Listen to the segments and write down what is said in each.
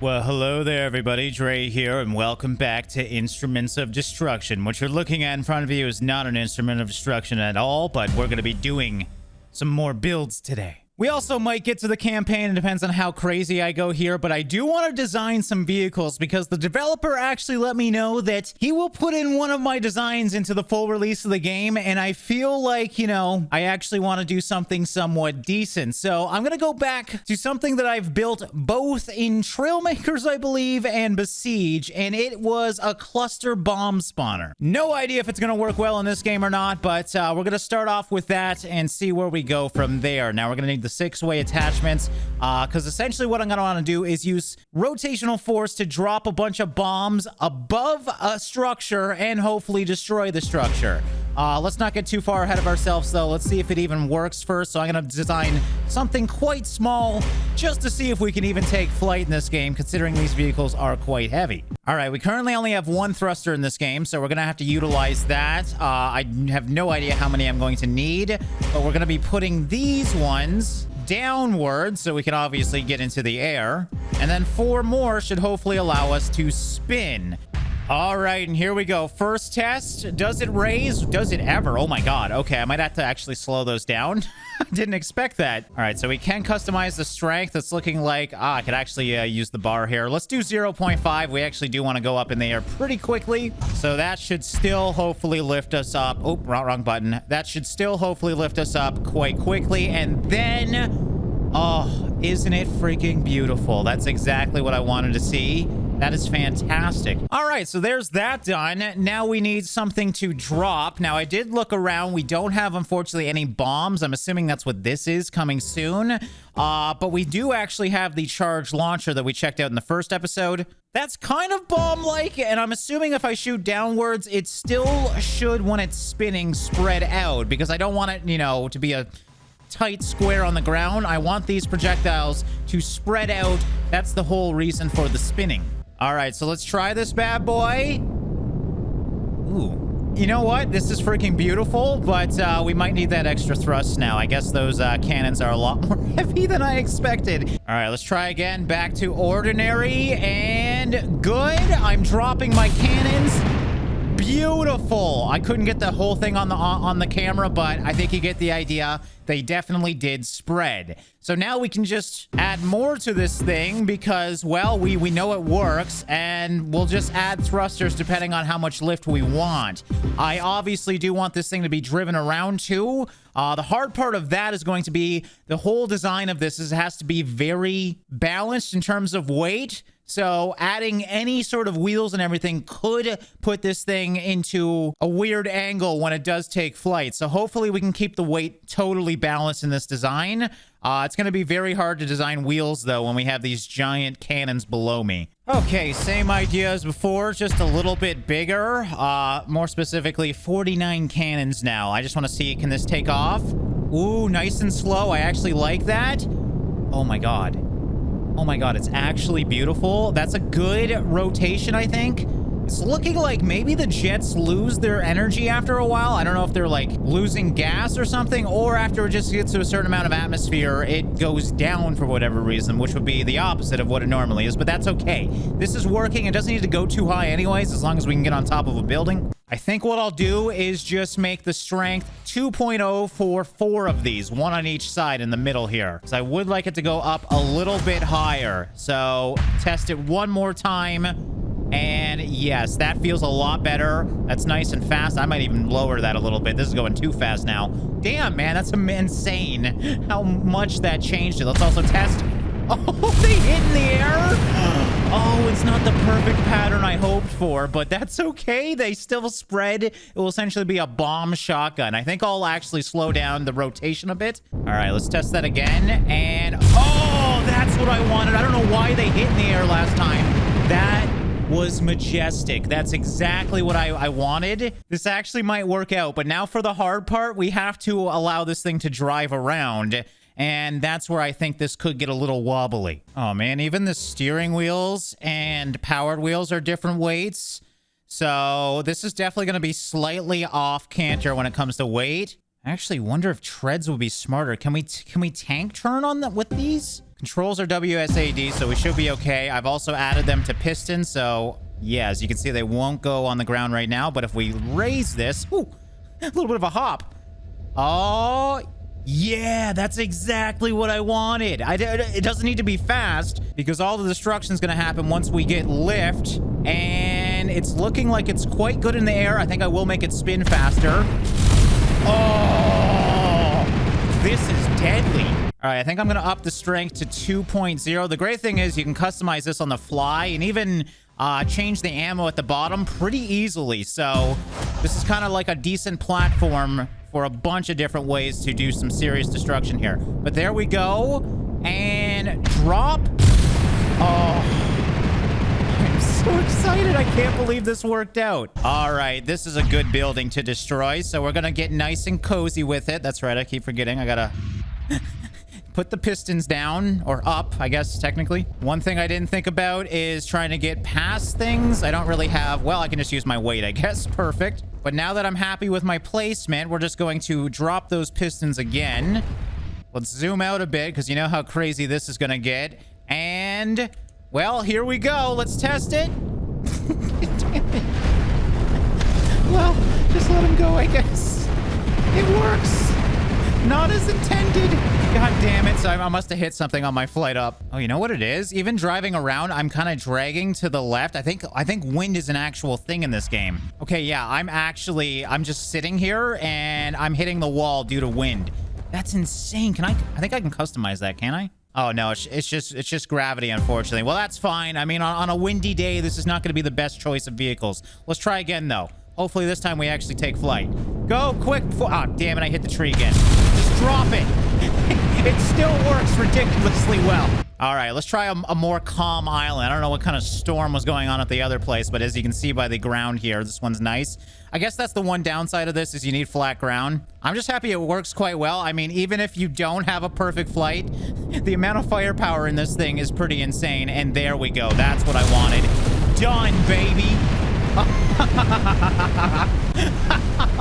Well, hello there, everybody. Dre here, and welcome back to Instruments of Destruction. What you're looking at in front of you is not an instrument of destruction at all, but we're going to be doing some more builds today. We also might get to the campaign. It depends on how crazy I go here, but I do want to design some vehicles because the developer actually let me know that he will put in one of my designs into the full release of the game, and I feel like, I actually want to do something somewhat decent. So I'm going to go back to something that I've built both in Trailmakers, I believe, and Besiege, and it was a cluster bomb spawner. No idea if it's going to work well in this game or not, but we're going to start off with that and see where we go from there. Now, we're going to need the 6-way attachments because essentially what I'm going to want to do is use rotational force to drop a bunch of bombs above a structure and hopefully destroy the structure. Let's not get too far ahead of ourselves, though. Let's see if it even works first. So I'm going to design something quite small just to see if we can even take flight in this game, considering these vehicles are quite heavy. All right, we currently only have one thruster in this game, so we're going to have to utilize that. I have no idea how many I'm going to need, but we're going to be putting these ones downward so we can obviously get into the air. And then 4 more should hopefully allow us to spin. All right, and here we go. First test. Does it raise? Does it ever? Oh my god. Okay, I might have to actually slow those down. I didn't expect that. All right, so we can customize the strength. It's looking like, I could actually use the bar here. Let's do 0.5. We actually do want to go up in the air pretty quickly. So that should still hopefully lift us up. Oh, wrong button. That should still hopefully lift us up quite quickly. And then, oh, isn't it freaking beautiful? That's exactly what I wanted to see. That is fantastic. All right, so there's that done. Now we need something to drop. Now, I did look around. We don't have, unfortunately, any bombs. I'm assuming that's what this is coming soon. But we do actually have the charge launcher that we checked out in the first episode. That's kind of bomb-like, and I'm assuming if I shoot downwards, it still should, when it's spinning, spread out, because I don't want it, to be a tight square on the ground. I want these projectiles to spread out. That's the whole reason for the spinning. All right, so let's try this bad boy. Ooh. You know what? This is freaking beautiful, but we might need that extra thrust now. I guess those cannons are a lot more heavy than I expected. All right, let's try again. Back to ordinary, and good. I'm dropping my cannons. Beautiful. I couldn't get the whole thing on the camera, but I think you get the idea. They definitely did spread. So now we can just add more to this thing because, well, we know it works, and we'll just add thrusters depending on how much lift we want. I obviously do want this thing to be driven around too. The hard part of that is going to be the whole design of this is it has to be very balanced in terms of weight. So adding any sort of wheels and everything could put this thing into a weird angle when it does take flight. So hopefully we can keep the weight totally balanced in this design. It's going to be very hard to design wheels, though, when we have these giant cannons below me. Okay, same idea as before, just a little bit bigger. More specifically, 49 cannons now. I just want to see, can this take off? Ooh, nice and slow. I actually like that. Oh my god. Oh my god, it's actually beautiful. That's a good rotation, I think. It's looking like maybe the jets lose their energy after a while. I don't know if they're like losing gas or something, or after it just gets to a certain amount of atmosphere, it goes down for whatever reason, which would be the opposite of what it normally is, but that's okay. This is working. It doesn't need to go too high anyways, as long as we can get on top of a building. I think what I'll do is just make the strength 2.0 for 4 of these, one on each side in the middle here, because I would like it to go up a little bit higher. So test it one more time. And yes, that feels a lot better. That's nice and fast. I might even lower that a little bit. This is going too fast now. Damn, man, that's insane how much that changed it. Let's also test. Oh, they hit in the air. Oh, it's not the perfect pattern I hoped for, but that's okay. They still spread. It will essentially be a bomb shotgun. I think I'll actually slow down the rotation a bit. All right, let's test that again. And oh, that's what I wanted. I don't know why they hit in the air last time. That was majestic. That's exactly what I wanted. This actually might work out, but now for the hard part, we have to allow this thing to drive around. And that's where I think this could get a little wobbly. Oh man, even the steering wheels and powered wheels are different weights. So this is definitely going to be slightly off canter when it comes to weight. I actually wonder if treads would be smarter. Can we tank turn on with these? Controls are WSAD, so we should be okay. I've also added them to piston, so yeah, as you can see, they won't go on the ground right now. But if we raise this, ooh, a little bit of a hop. Oh, yeah, that's exactly what I wanted. It doesn't need to be fast because all the destruction is going to happen once we get lift. And it's looking like it's quite good in the air. I think I will make it spin faster. Oh, this is deadly. All right, I think I'm going to up the strength to 2.0. The great thing is you can customize this on the fly and even change the ammo at the bottom pretty easily. So this is kind of like a decent platform for a bunch of different ways to do some serious destruction here. But there we go. And drop. Oh, I'm so excited. I can't believe this worked out. All right, this is a good building to destroy. So we're going to get nice and cozy with it. That's right. I keep forgetting. I got to put the pistons down, or up, I guess, technically. One thing I didn't think about is trying to get past things. I don't really have... Well, I can just use my weight, I guess. Perfect. But now that I'm happy with my placement, we're just going to drop those pistons again. Let's zoom out a bit, because you know how crazy this is going to get. And, well, here we go. Let's test it. Damn it. Well, just let him go, I guess. It works. Not as intended. God damn it. So I must have hit something on my flight up. Oh, you know what it is? Even driving around, I'm kind of dragging to the left. I think wind is an actual thing in this game. Okay, yeah, I'm just sitting here and I'm hitting the wall due to wind. That's insane. I think I can customize that, can I? Oh, no, it's just gravity, unfortunately. Well, that's fine. I mean, on a windy day, this is not going to be the best choice of vehicles. Let's try again, though. Hopefully this time we actually take flight. Go quick. Oh, damn it. I hit the tree again. Just drop it. It still works ridiculously well. All right, let's try a more calm island. I don't know what kind of storm was going on at the other place, but as you can see by the ground here, this one's nice. I guess that's the one downside of this is you need flat ground. I'm just happy it works quite well. I mean, even if you don't have a perfect flight, the amount of firepower in this thing is pretty insane. And there we go. That's what I wanted. Done, baby.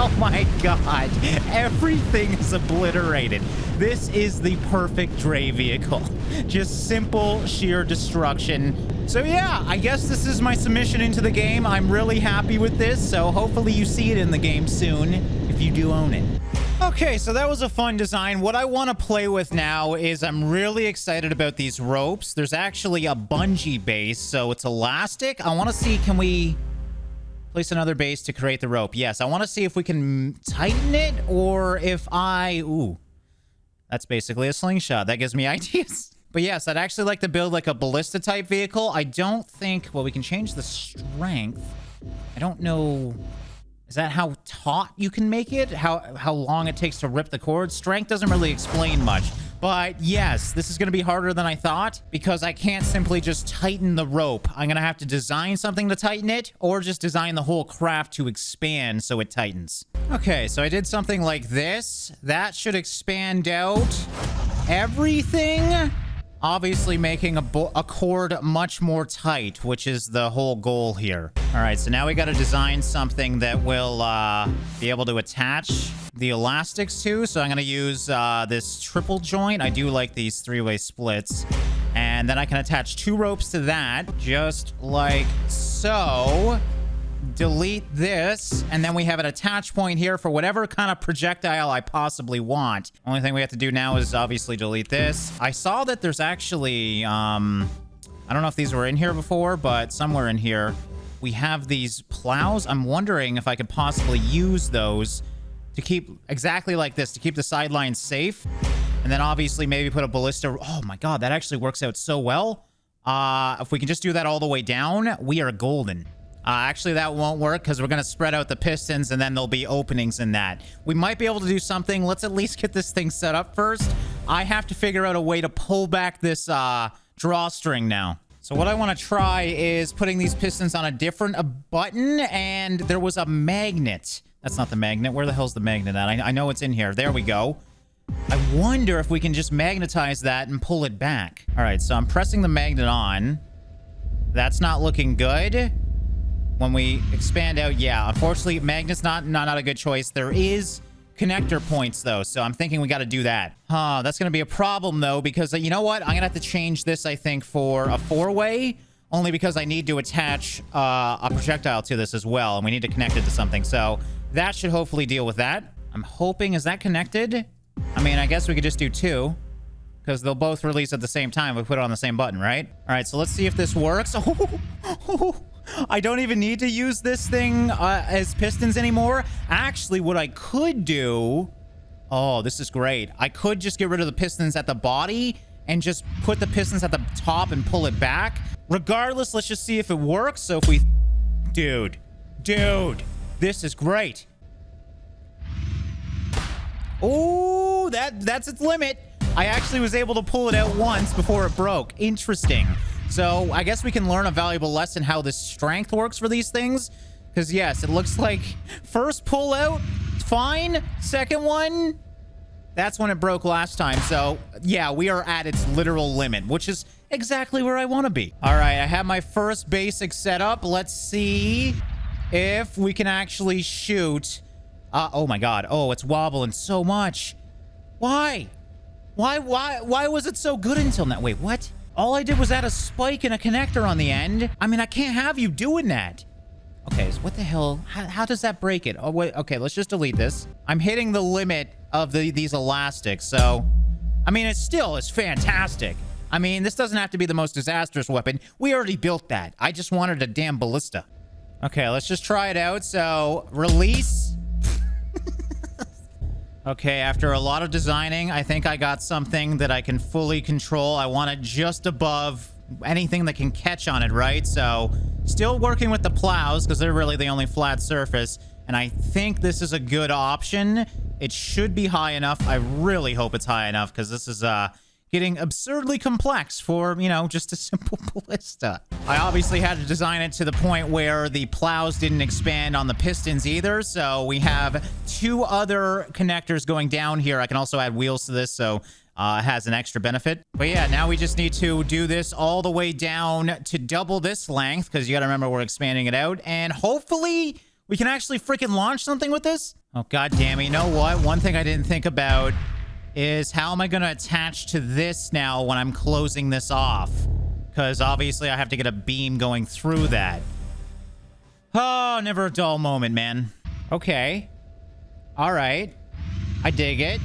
Oh my god, everything is obliterated. This is the perfect Dre vehicle. Just simple, sheer destruction. So yeah, I guess this is my submission into the game. I'm really happy with this, so hopefully you see it in the game soon, if you do own it. Okay, so that was a fun design. What I want to play with now is I'm really excited about these ropes. There's actually a bungee base, so it's elastic. I want to see, can we place another base to create the rope? Yes, I want to see if we can tighten it or if ooh, that's basically a slingshot. That gives me ideas. But yes, I'd actually like to build like a ballista type vehicle. I don't think, well, we can change the strength. I don't know. Is that how taut you can make it? How long it takes to rip the cord? Strength doesn't really explain much. But yes, this is going to be harder than I thought because I can't simply just tighten the rope. I'm going to have to design something to tighten it or just design the whole craft to expand so it tightens. Okay, so I did something like this. That should expand out everything. Obviously making a cord much more tight, which is the whole goal here. All right, so now we got to design something that will be able to attach the elastics to. So I'm going to use this triple joint. I do like these three-way splits. And then I can attach 2 ropes to that, just like so. Delete this, and then we have an attach point here for whatever kind of projectile I possibly want. Only thing we have to do now is obviously delete this. I saw that there's actually, I don't know if these were in here before, but somewhere in here, we have these plows. I'm wondering if I could possibly use those to keep, exactly like this, to keep the sidelines safe. And then obviously maybe put a ballista. Oh my God, that actually works out so well. If we can just do that all the way down, we are golden. Actually, that won't work because we're going to spread out the pistons and then there'll be openings in that. We might be able to do something. Let's at least get this thing set up first. I have to figure out a way to pull back this drawstring now. So what I want to try is putting these pistons on a different button, and there was a magnet. That's not the magnet. Where the hell's the magnet at? I know it's in here. There we go. I wonder if we can just magnetize that and pull it back. All right, so I'm pressing the magnet on. That's not looking good. When we expand out, yeah, unfortunately, magnet's not a good choice. There is connector points, though. So I'm thinking we got to do that. That's going to be a problem, though, because you know what? I'm going to have to change this, I think, for a 4-way. Only because I need to attach a projectile to this as well. And we need to connect it to something. So that should hopefully deal with that. I'm hoping... Is that connected? I mean, I guess we could just do 2. Because they'll both release at the same time if we put it on the same button, right? All right, so let's see if this works. I don't even need to use this thing as pistons anymore. Actually, what I could do... Oh, this is great. I could just get rid of the pistons at the body and just put the pistons at the top and pull it back. Regardless, let's just see if it works. So if we... Dude, this is great. Oh, that's its limit. I actually was able to pull it out once before it broke. Interesting. So I guess we can learn a valuable lesson how this strength works for these things. Because yes, it looks like first pull out, fine. Second one, that's when it broke last time. So yeah, we are at its literal limit, which is exactly where I want to be. All right, I have my first basic setup. Let's see if we can actually shoot. Oh my God. Oh, it's wobbling so much. Why? Why was it so good until now? Wait, what? All I did was add a spike and a connector on the end. I mean, I can't have you doing that. Okay, so what the hell? How does that break it? Oh, wait. Okay, let's just delete this. I'm hitting the limit of these elastics, so... I mean, it still is fantastic. I mean, this doesn't have to be the most disastrous weapon. We already built that. I just wanted a damn ballista. Okay, let's just try it out. So, release... Okay, after a lot of designing, I think I got something that I can fully control. I want it just above anything that can catch on it, right? So, still working with the plows, because they're really the only flat surface. And I think this is a good option. It should be high enough. I really hope it's high enough, because this is getting absurdly complex for, you know, just a simple ballista. I obviously had to design it to the point where the plows didn't expand on the pistons either. So we have 2 other connectors going down here. I can also add wheels to this, so it has an extra benefit. But yeah, now we just need to do this all the way down to double this length, because you got to remember we're expanding it out. And hopefully we can actually freaking launch something with this. Oh, God damn it. You know what? One thing I didn't think about is how am I going to attach to this now when I'm closing this off? Because obviously I have to get a beam going through that. Oh, never a dull moment, man. Okay. All right. I dig it.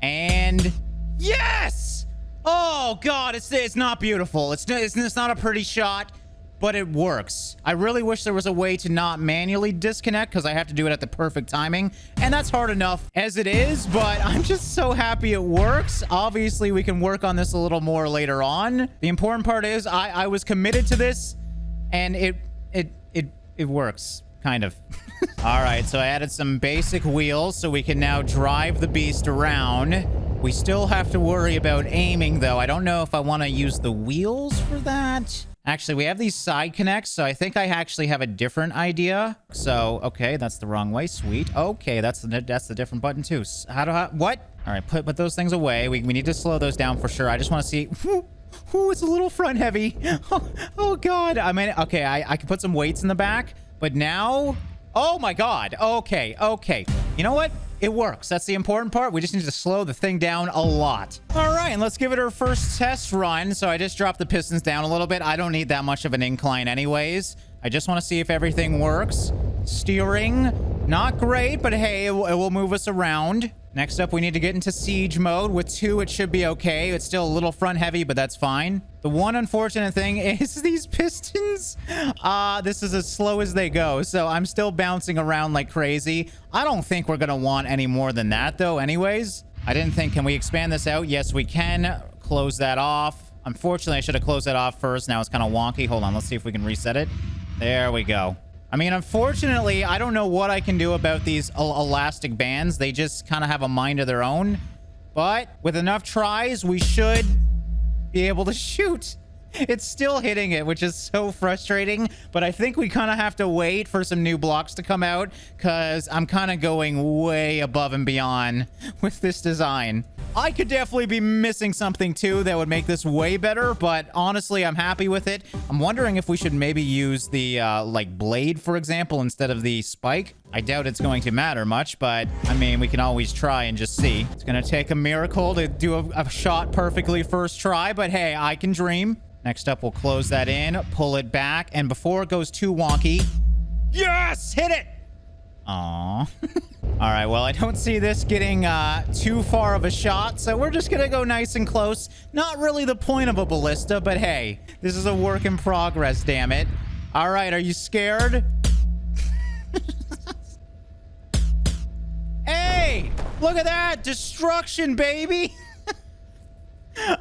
And yes! Oh, God, it's not beautiful. It's not a pretty shot, but it works. I really wish there was a way to not manually disconnect because I have to do it at the perfect timing. And that's hard enough as it is, but I'm just so happy it works. Obviously, we can work on this a little more later on. The important part is I was committed to this, and it works, kind of. All right, so I added some basic wheels so we can now drive the beast around. We still have to worry about aiming, though. I don't know if I want to use the wheels for that. Actually, we have these side connects, so I think I actually have a different idea. So, okay, that's the wrong way. Sweet. Okay, that's the different button, too. What? All right, put those things away. We need to slow those down for sure. I just want to see... Ooh, it's a little front heavy. Oh, God. I mean, okay, I can put some weights in the back, but now... Oh, my God. Okay. You know what? It works. That's the important part. We just need to slow the thing down a lot. All right, and let's give it our first test run. So I just dropped the pistons down a little bit. I don't need that much of an incline anyways. I just want to see if everything works. Steering, not great, but hey, it will move us around. Next up, we need to get into siege mode. With 2, it should be okay. It's still a little front heavy, but that's fine. The one unfortunate thing is these pistons. This is as slow as they go, so I'm still bouncing around like crazy. I don't think we're gonna want any more than that, though, anyways. I didn't think, can we expand this out? Yes, we can. Close that off. Unfortunately, I should have closed that off first. Now it's kind of wonky. Hold on, let's see if we can reset it. There we go. I mean, unfortunately, I don't know what I can do about these elastic bands. They just kind of have a mind of their own. But with enough tries, we should be able to shoot It's still hitting it, which is so frustrating. But I think we kind of have to wait for some new blocks to come out because I'm kind of going way above and beyond with this design. I could definitely be missing something too that would make this way better, but honestly, I'm happy with it. I'm wondering if we should maybe use the like blade, for example, instead of the spike. I doubt it's going to matter much, but I mean, we can always try and just see. It's going to take a miracle to do a shot perfectly first try, but hey, I can dream. Next up, we'll close that in, pull it back, and before it goes too wonky, yes, hit it. Aww. All right, well, I don't see this getting too far of a shot, so we're just gonna go nice and close. Not really the point of a ballista, but hey, this is a work in progress, damn it. All right, are you scared? Hey, look at that, destruction, baby.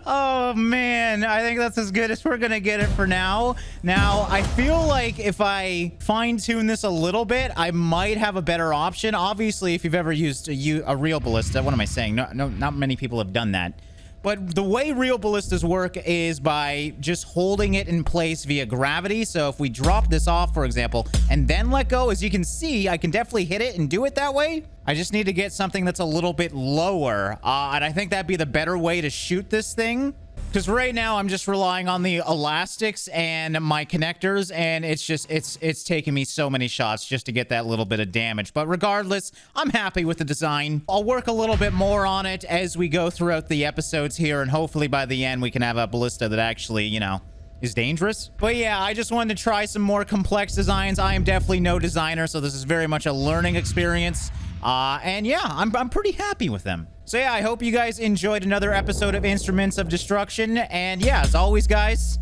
Oh man, I think that's as good as we're gonna get it for now. Now, I feel like if I fine-tune this a little bit, I might have a better option. Obviously, if you've ever used a real ballista, what am I saying? No, not many people have done that. But the way real ballistas work is by just holding it in place via gravity. So if we drop this off, for example, and then let go, as you can see, I can definitely hit it and do it that way. I just need to get something that's a little bit lower. And I think that'd be the better way to shoot this thing. Because right now I'm just relying on the elastics and my connectors, and it's taking me so many shots just to get that little bit of damage. But regardless, I'm happy with the design. I'll work a little bit more on it as we go throughout the episodes here, and hopefully by the end we can have a ballista that actually, you know, is dangerous. But yeah, I just wanted to try some more complex designs. I am definitely no designer, so this is very much a learning experience. And yeah, I'm pretty happy with them. So yeah, I hope you guys enjoyed another episode of Instruments of Destruction. And yeah, as always, guys,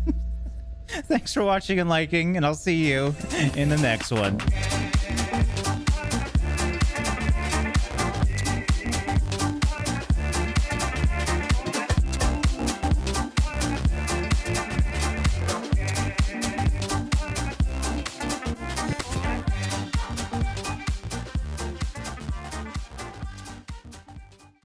thanks for watching and liking, and I'll see you in the next one.